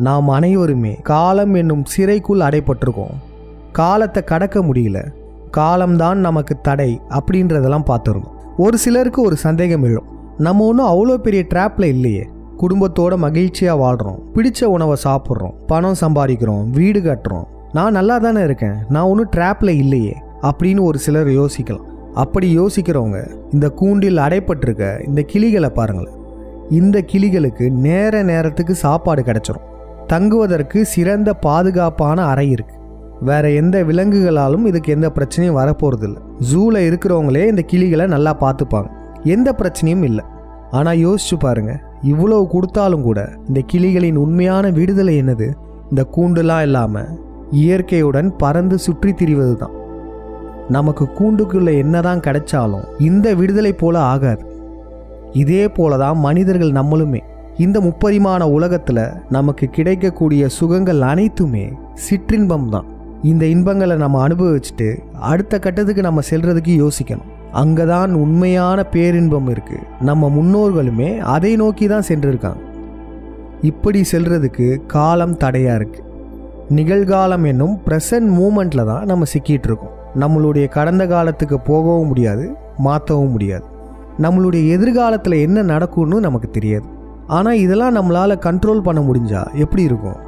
நாம் அனைவருமே காலம் என்னும் சிறைக்குள் அடைப்பட்டிருக்கோம். காலத்தை கடக்க முடியல, காலம்தான் நமக்கு தடை அப்படின்றதெல்லாம் பார்த்துருந்தோம். ஒரு சிலருக்கு ஒரு சந்தேகம் எழும், நம்ம ஒன்றும் அவ்வளோ பெரிய ட்ராப்பில் இல்லையே, குடும்பத்தோட மகிழ்ச்சியாக வாழ்கிறோம், பிடிச்ச உணவை சாப்பிட்றோம், பணம் சம்பாதிக்கிறோம், வீடு கட்டுறோம், நான் நல்லா தானே இருக்கேன், நான் ஒன்றும் ட்ராப்பில் இல்லையே அப்படின்னு ஒரு சிலர் யோசிக்கலாம். அப்படி யோசிக்கிறவங்க இந்த கூண்டில் அடைப்பட்டிருக்க இந்த கிளிகளை பாருங்களேன். இந்த கிளிகளுக்கு நேரத்துக்கு சாப்பாடு கிடைச்சிரும், தங்குவதற்கு சிறந்த பாதுகாப்பான அறை இருக்குது. வேற எந்த விலங்குகளாலும் இதுக்கு எந்த பிரச்சனையும் வரப்போகிறதில்ல. ஜூவில் இருக்கிறவங்களே இந்த கிளிகளை நல்லா பார்த்துப்பாங்க, எந்த பிரச்சனையும் இல்லை. ஆனால் யோசிச்சு பாருங்க, இவ்வளவு கொடுத்தாலும் கூட இந்த கிளிகளின் உண்மையான விடுதலை என்னது? இந்த கூண்டுலாம் இல்லாமல் இயற்கையுடன் பறந்து சுற்றி திரிவது தான். நமக்கு கூண்டுக்குள்ள என்னதான் கிடைச்சாலும் இந்த விடுதலை போல ஆகாது. இதே போலதான் மனிதர்கள் நம்மளுமே. இந்த முப்பரிமாண உலகத்தில் நமக்கு கிடைக்கக்கூடிய சுகங்கள் அனைத்துமே சிற்றின்பம் தான். இந்த இன்பங்களை நம்ம அனுபவிச்சுட்டு அடுத்த கட்டத்துக்கு நம்ம செல்றதுக்கு யோசிக்கணும். அங்கதான் உண்மையான பேரின்பம் இருக்கு. நம்ம முன்னோர்களுமே அதை நோக்கி தான் சென்றிருக்காங்க. இப்படி செல்றதுக்கு காலம் தடையா இருக்கு. நிகழ்காலம் என்னும் ப்ரெசன்ட் மூமெண்ட்ல தான் நம்ம சிக்கிட்டு இருக்கோம். நம்மளுடைய கடந்த காலத்துக்கு போகவும் முடியாது, மாற்றவும் முடியாது. நம்மளுடைய எதிர்காலத்தில் என்ன நடக்கும்னு நமக்கு தெரியாது. ஆனால் இதெல்லாம் நம்மளால் கண்ட்ரோல் பண்ண முடிஞ்சா எப்படி இருக்கும்?